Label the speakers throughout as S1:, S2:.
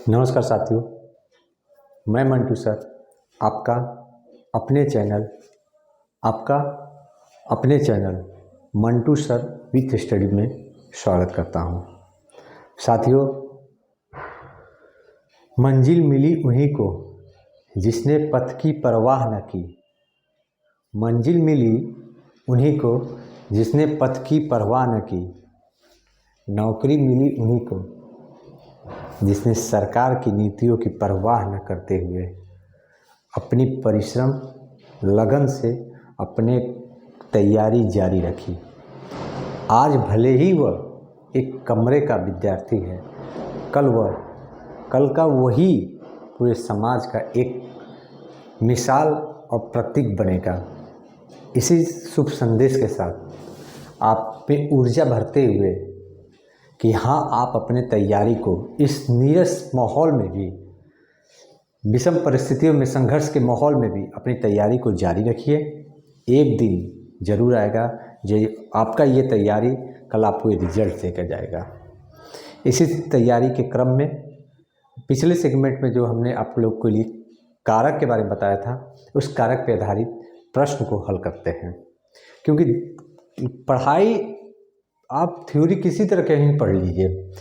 S1: नमस्कार साथियों, मैं मंटू सर आपका अपने चैनल आपका अपने channel Mantu sir with study में स्वागत करता हूं। साथियों, मंजिल मिली उन्हीं को जिसने पथ की परवाह न की। मंजिल मिली उन्हीं को जिसने पथ की परवाह न की। नौकरी मिली उन्हीं को जिसने सरकार की नीतियों की परवाह न करते हुए अपनी परिश्रम लगन से अपने तैयारी जारी रखी। आज भले ही वह एक कमरे का विद्यार्थी है, कल का वही पूरे समाज का एक मिसाल और प्रतीक बनेगा। इसी शुभ संदेश के साथ आप में ऊर्जा भरते हुए कि हाँ, आप अपने तैयारी को इस नीरस माहौल में भी, विषम परिस्थितियों में, संघर्ष के माहौल में भी अपनी तैयारी को जारी रखिए। एक दिन ज़रूर आएगा जो आपका ये तैयारी कल आपको ये रिजल्ट देकर जाएगा। इसी तैयारी के क्रम में पिछले सेगमेंट में जो हमने आप लोग के लिए कारक के बारे में बताया था, उस कारक पर आधारित प्रश्न को हल करते हैं। क्योंकि पढ़ाई आप थ्योरी किसी तरह के ही पढ़ लीजिए,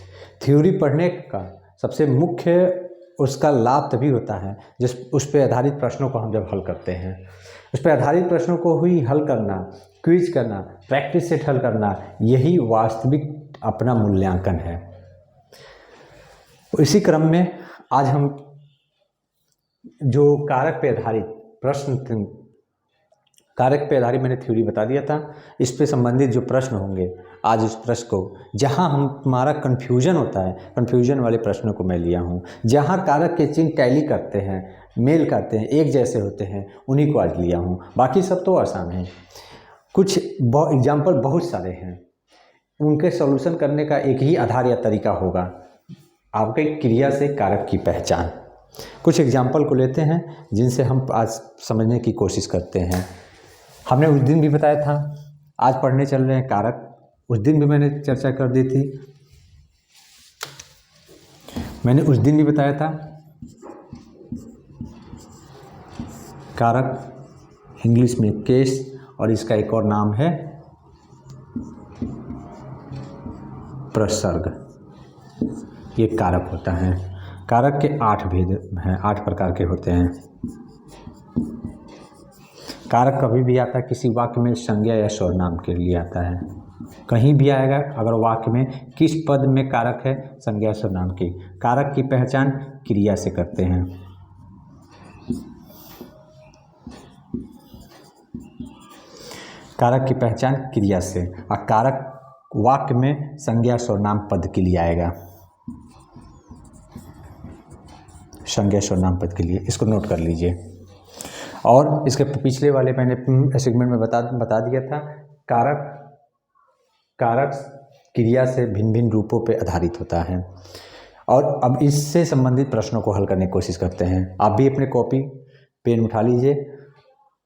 S1: थ्योरी पढ़ने का सबसे मुख्य उसका लाभ तभी होता है जिस उस पर आधारित प्रश्नों को हम जब हल करते हैं। उस पर आधारित प्रश्नों को ही हल करना, क्विज करना, प्रैक्टिस सेट हल करना, यही वास्तविक अपना मूल्यांकन है। इसी क्रम में आज हम जो कारक पे आधारित मैंने थ्योरी बता दिया था, इस पे संबंधित जो प्रश्न होंगे, आज इस प्रश्न को जहां हमारा कन्फ्यूजन होता है, कन्फ्यूजन वाले प्रश्नों को मैं लिया हूं। जहां कारक के चिन्ह टैली करते हैं, मेल करते हैं, एक जैसे होते हैं, उन्हीं को आज लिया हूं। बाकी सब तो आसान है। कुछ एग्जाम्पल बहुत सारे हैं, उनके सॉल्यूशन करने का एक ही आधार या तरीका होगा, आपके क्रिया से कारक की पहचान। कुछ एग्जाम्पल को लेते हैं जिनसे हम आज समझने की कोशिश करते हैं। हमने उस दिन भी बताया था, आज पढ़ने चल रहे हैं कारक। उस दिन भी मैंने चर्चा कर दी थी। मैंने उस दिन भी बताया था कारक इंग्लिश में केस, और इसका एक और नाम है प्रसर्ग। ये कारक होता है। कारक के 8 भेद हैं, 8 प्रकार के होते हैं। कारक कभी भी आता है किसी वाक्य में संज्ञा या सर्वनाम के लिए आता है। कहीं भी आएगा अगर वाक्य में किस पद में कारक है, संज्ञा सर्वनाम की। कारक की पहचान क्रिया से करते हैं। कारक की पहचान क्रिया से, और कारक वाक्य में संज्ञा सर्वनाम पद के लिए आएगा। संज्ञा सर्वनाम पद के लिए, इसको नोट कर लीजिए। और इसके पिछले वाले मैंने सेगमेंट में बता दिया था, कारक क्रिया से भिन्न भिन्न रूपों पे आधारित होता है। और अब इससे संबंधित प्रश्नों को हल करने की कोशिश करते हैं। आप भी अपने कॉपी पेन उठा लीजिए,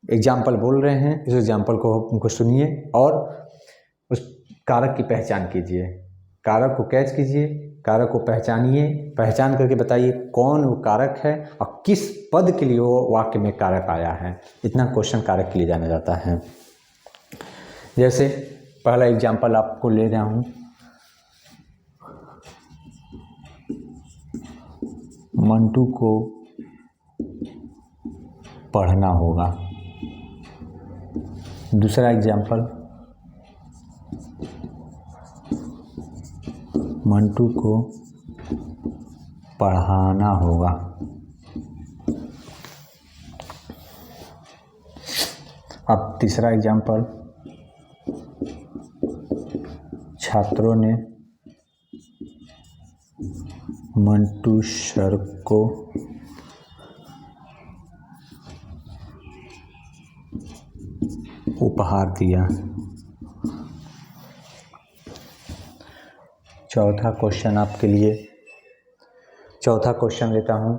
S1: एग्जाम्पल बोल रहे हैं, इस एग्जाम्पल को सुनिए और उस कारक की पहचान कीजिए। कारक को कैच कीजिए, कारक को पहचानिए, पहचान करके बताइए कौन वो कारक है और किस पद के लिए वो वाक्य में कारक आया है। इतना क्वेश्चन कारक के लिए जाना जाता है। जैसे पहला एग्जाम्पल आपको ले रहा हूँ, मंटू को पढ़ना होगा। दूसरा एग्जाम्पल, मंटू को पढ़ाना होगा। अब तीसरा एग्जाम्पल, छात्रों ने मंटू सर को उपहार दिया। चौथा क्वेश्चन आपके लिए, चौथा क्वेश्चन लेता हूं।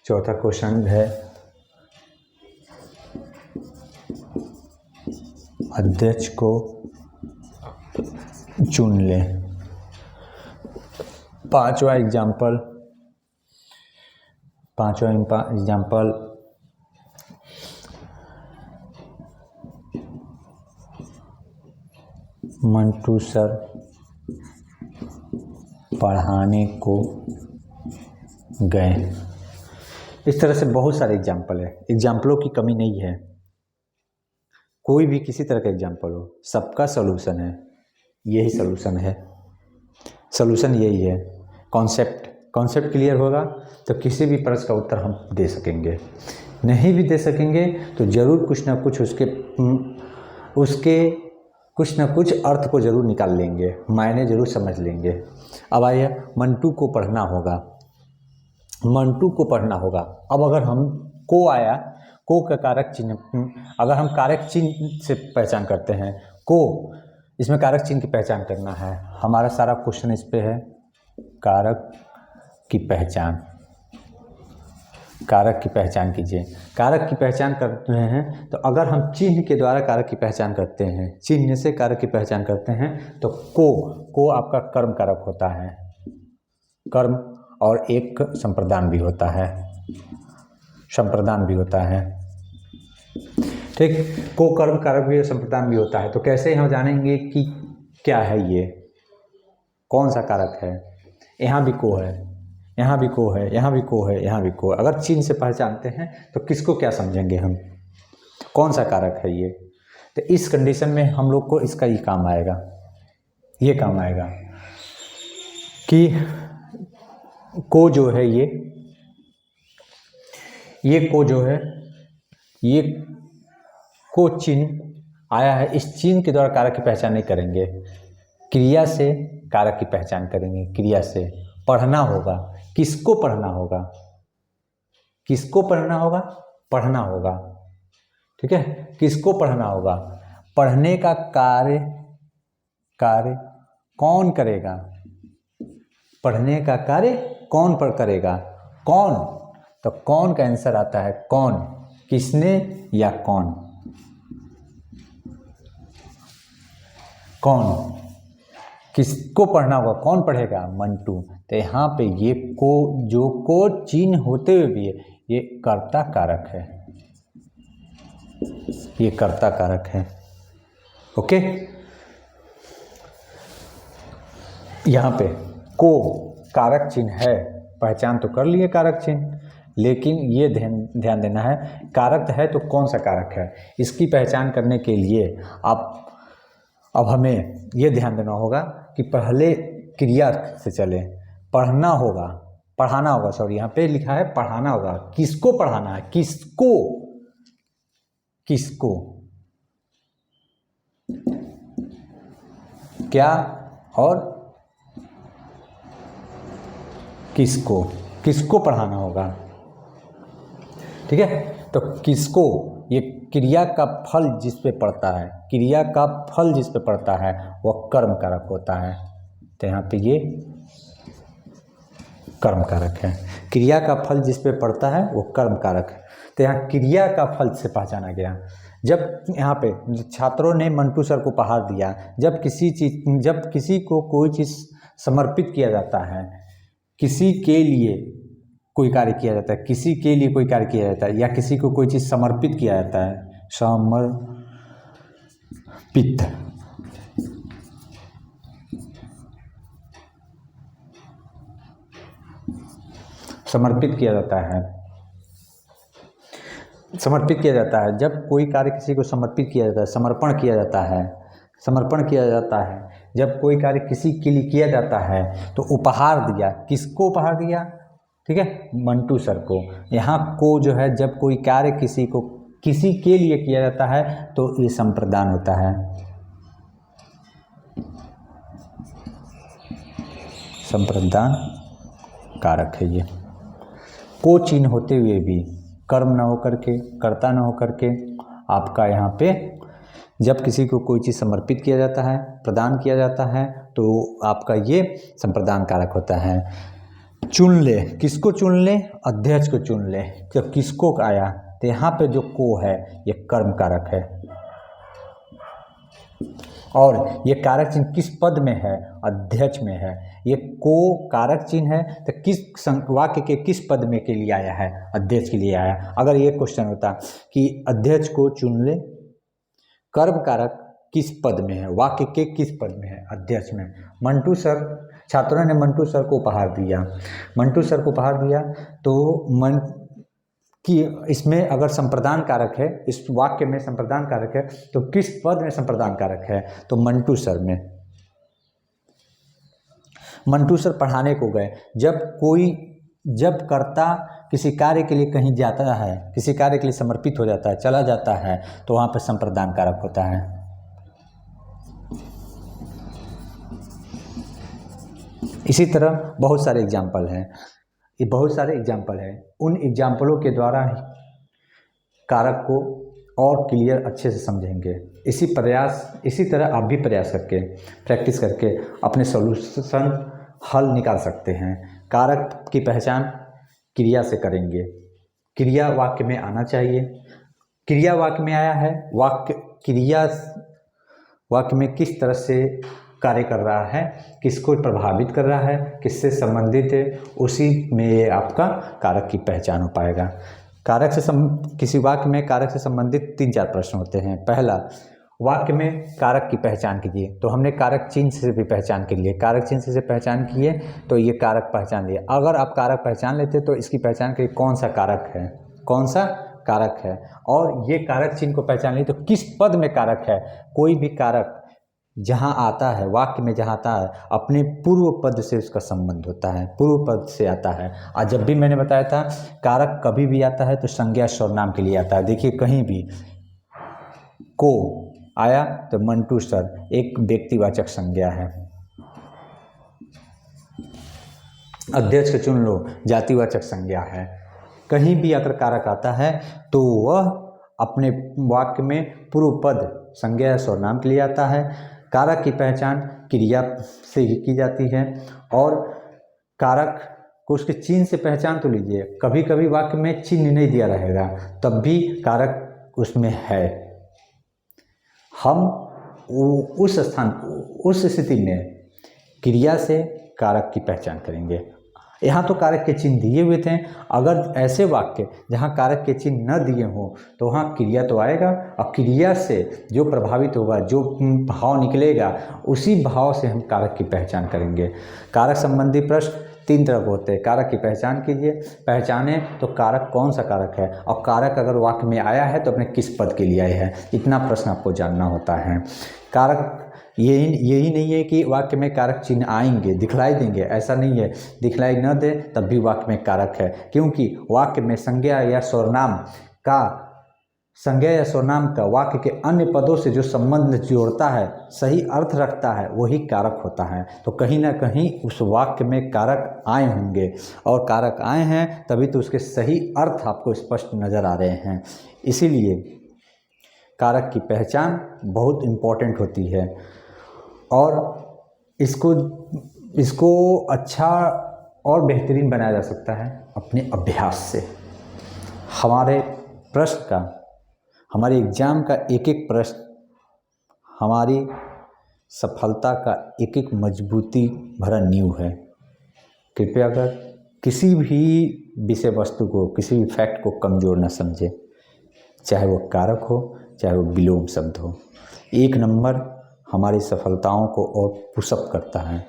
S1: चौथा क्वेश्चन है, अध्यक्ष को चुन लें। पांचवा एग्जाम्पल मंटू सर पढ़ाने को गए। इस तरह से बहुत सारे एग्जाम्पल है, एग्जाम्पलों की कमी नहीं है। कोई भी किसी तरह का एग्जाम्पल हो, सबका सलूशन है, यही सलूशन है, सलूशन यही है। कॉन्सेप्ट क्लियर होगा तो किसी भी प्रश्न का उत्तर हम दे सकेंगे। नहीं भी दे सकेंगे तो ज़रूर कुछ ना कुछ उसके कुछ ना कुछ अर्थ को ज़रूर निकाल लेंगे, मायने ज़रूर समझ लेंगे। अब आइए, मंटू को पढ़ना होगा, मंटू को पढ़ना होगा। अब अगर हम को आया, को का कारक चिन्ह, अगर हम कारक चिन्ह से पहचान करते हैं, को इसमें कारक चिन्ह की पहचान करना है। हमारा सारा क्वेश्चन इस पे है, कारक की पहचान। कारक की पहचान कीजिए। कारक की पहचान कर रहे हैं तो अगर हम चिन्ह के द्वारा कारक की पहचान करते हैं, चिन्ह से कारक की पहचान करते हैं तो को आपका कर्म कारक होता है, कर्म, और एक संप्रदान भी होता है, संप्रदान भी होता है। ठीक, को कर्म कारक भी, संप्रदान भी होता है। तो कैसे हम जानेंगे कि क्या है ये, कौन सा कारक है? यहाँ भी को है, यहाँ भी को है, यहाँ भी को है, यहाँ भी को है। अगर चिन्ह से पहचानते हैं तो किसको क्या समझेंगे हम, कौन सा कारक है ये? तो इस कंडीशन में हम लोग को इसका ये काम आएगा, ये काम आएगा कि को जो है ये को जो है, ये को चिन्ह आया है, इस चिन्ह के द्वारा कारक की पहचान नहीं करेंगे, क्रिया से कारक की पहचान करेंगे। क्रिया से पढ़ना होगा, किसको पढ़ना होगा, किसको पढ़ना होगा, पढ़ना होगा। ठीक है, किसको पढ़ना होगा? पढ़ने का कार्य कौन करेगा? पढ़ने का कार्य कौन पर करेगा? कौन, तो कौन का आंसर आता है कौन, किसने या कौन, कौन, किसको पढ़ना होगा, कौन पढ़ेगा? मंटू। तो यहाँ पे ये को, जो को चिन्ह होते हुए भी है, ये कर्ता कारक है, ये कर्ता कारक है। ओके, यहाँ पे को कारक चिन्ह है, पहचान तो कर लिए कारक चिन्ह, लेकिन ये ध्यान देना है, कारक है तो कौन सा कारक है, इसकी पहचान करने के लिए अब हमें ये ध्यान देना होगा कि पहले क्रिया से चले, पढ़ना होगा, पढ़ाना होगा, सॉरी यहाँ पे लिखा है पढ़ाना होगा। किसको पढ़ाना है? किसको, किसको, क्या और किसको, किसको पढ़ाना होगा। ठीक है, तो किसको, ये क्रिया का फल जिस पे पड़ता है, क्रिया का फल जिस पे पड़ता है वह कर्म कारक होता है। तो यहाँ पे ये कर्म कारक है, क्रिया का फल जिस पे पड़ता है वो कर्म कारक है। तो यहाँ क्रिया का फल से पहचाना गया। जब यहाँ पे छात्रों ने मंटू सर को उपहार दिया, जब किसी को कोई चीज़ समर्पित किया जाता है, किसी के लिए कोई कार्य किया जाता है, किसी के लिए कोई कार्य किया जाता है, या किसी को कोई चीज़ समर्पित किया जाता है, समर्पित, समर्पित किया जाता है, समर्पित किया जाता है। जब कोई कार्य किसी को समर्पित किया जाता है, समर्पण किया जाता है, समर्पण किया जाता है। जब कोई कार्य किसी के लिए किया जाता है तो उपहार दिया, किसको उपहार दिया? ठीक है, मंटू सर को। यहाँ को जो है, जब कोई कार्य किसी के लिए किया जाता है तो ये संप्रदान होता है, संप्रदान कारक है ये। को चिन्ह होते हुए भी, कर्म न होकर के, कर्ता न होकर के, आपका यहाँ पे जब किसी को कोई चीज़ समर्पित किया जाता है, प्रदान किया जाता है, तो आपका ये संप्रदान कारक होता है। चुन ले, किसको चुन ले? अध्यक्ष को चुन ले। जब किसको आया तो यहाँ पे जो को है ये कर्म कारक है,
S2: और ये कारक चिन्ह किस पद में है? अध्यक्ष में है। ये को कारक चिन्ह है तो किस वाक्य के किस पद में के लिए आया है? अध्यक्ष के लिए आया। अगर ये क्वेश्चन होता कि अध्यक्ष को चुन ले, कर्म कारक किस पद में है? वाक्य के किस पद में है? अध्यक्ष में। मंटू सर, छात्रों ने मंटू सर को उपहार दिया। मंटू सर को उपहार दिया तो कि इसमें अगर संप्रदान कारक है, इस वाक्य में संप्रदान कारक है तो किस पद में संप्रदान कारक है? तो मंटू सर में। मंटू सर पढ़ाने को गए। जब कर्ता किसी कार्य के लिए कहीं जाता है, किसी कार्य के लिए समर्पित हो जाता है, चला जाता है, तो वहाँ पर संप्रदान कारक होता है। इसी तरह बहुत सारे एग्जाम्पल हैं, ये बहुत सारे एग्जाम्पल हैं। उन एग्जाम्पलों के द्वारा ही कारक को और क्लियर अच्छे से समझेंगे। इसी तरह आप भी प्रयास करके, प्रैक्टिस करके अपने सॉल्यूशन हल निकाल सकते हैं। कारक की पहचान क्रिया से करेंगे। क्रिया वाक्य में आना चाहिए। क्रिया वाक्य में आया है, क्रिया वाक्य में किस तरह से कार्य कर रहा है, किसको प्रभावित कर रहा है, किससे संबंधित है, उसी में आपका कारक की पहचान हो पाएगा। किसी वाक्य में कारक से संबंधित 3-4 प्रश्न होते हैं। पहला, वाक्य में कारक की पहचान कीजिए। तो हमने कारक चिन्ह से भी पहचान के लिए, कारक चिन्ह से पहचान किए तो ये कारक पहचान लिए। अगर आप कारक पहचान लेते तो इसकी पहचान करिए कौन सा कारक है, कौन सा कारक है। और ये कारक चिन्ह को पहचान लिए तो किस पद में कारक है। कोई भी कारक जहाँ आता है, वाक्य में जहाँ आता है, अपने पूर्व पद से उसका संबंध होता है, पूर्व पद से आता है। और जब भी मैंने बताया था कारक कभी भी आता है तो संज्ञा सर्वनाम के लिए आता है। देखिए कहीं भी को आया तो मंटू सर एक व्यक्तिवाचक संज्ञा है। अध्यक्ष को चुन लो, जातिवाचक संज्ञा है। कहीं भी अगर कारक आता है तो वह अपने वाक्य में पूर्व पद संज्ञा या सर्वनाम के लिए आता है। कारक की पहचान क्रिया से ही की जाती है। और कारक को उसके चिन्ह से पहचान तो लीजिए। कभी कभी वाक्य में चिन्ह नहीं दिया रहेगा, तब भी कारक उसमें है। हम उस स्थिति में क्रिया से कारक की पहचान करेंगे। यहाँ तो कारक के चिन्ह दिए हुए थे। अगर ऐसे वाक्य जहाँ कारक के चिन्ह न दिए हों तो वहाँ क्रिया तो आएगा, और क्रिया से जो प्रभावित होगा, जो भाव निकलेगा, उसी भाव से हम कारक की पहचान करेंगे। कारक संबंधी प्रश्न 3 तरह के होते हैं। कारक की पहचान कीजिए, पहचाने तो कारक कौन सा कारक है, और कारक अगर वाक्य में आया है तो अपने किस पद के लिए आया है, इतना प्रश्न आपको जानना होता है। कारक यही नहीं है कि वाक्य में कारक चिन्ह आएंगे, दिखलाई देंगे, ऐसा नहीं है। दिखलाई न दे तब भी वाक्य में कारक है, क्योंकि वाक्य में संज्ञा या सर्वनाम का वाक्य के अन्य पदों से जो संबंध जोड़ता है, सही अर्थ रखता है, वही कारक होता है। तो कहीं ना कहीं उस वाक्य में कारक आए होंगे, और कारक आए हैं तभी तो उसके सही अर्थ आपको स्पष्ट नज़र आ रहे हैं। इसीलिए कारक की पहचान बहुत इम्पोर्टेंट होती है, और इसको अच्छा और बेहतरीन बनाया जा सकता है अपने अभ्यास से। हमारे प्रश्न का, हमारे एग्ज़ाम का एक एक प्रश्न हमारी सफलता का एक एक मजबूती भरा नींव है। कृपया अगर किसी भी विषय वस्तु को, किसी भी फैक्ट को कमज़ोर न समझे, चाहे वो कारक हो, चाहे वो विलोम शब्द हो। 1 नंबर हमारी सफलताओं को और पुशअप करता है।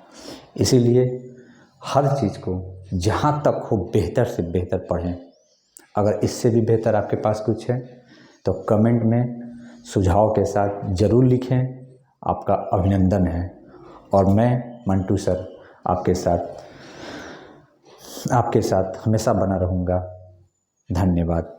S2: इसीलिए हर चीज़ को जहाँ तक हो बेहतर से बेहतर पढ़ें। अगर इससे भी बेहतर आपके पास कुछ है तो कमेंट में सुझाव के साथ ज़रूर लिखें। आपका अभिनंदन है, और मैं मंटू सर आपके साथ हमेशा बना रहूँगा। धन्यवाद।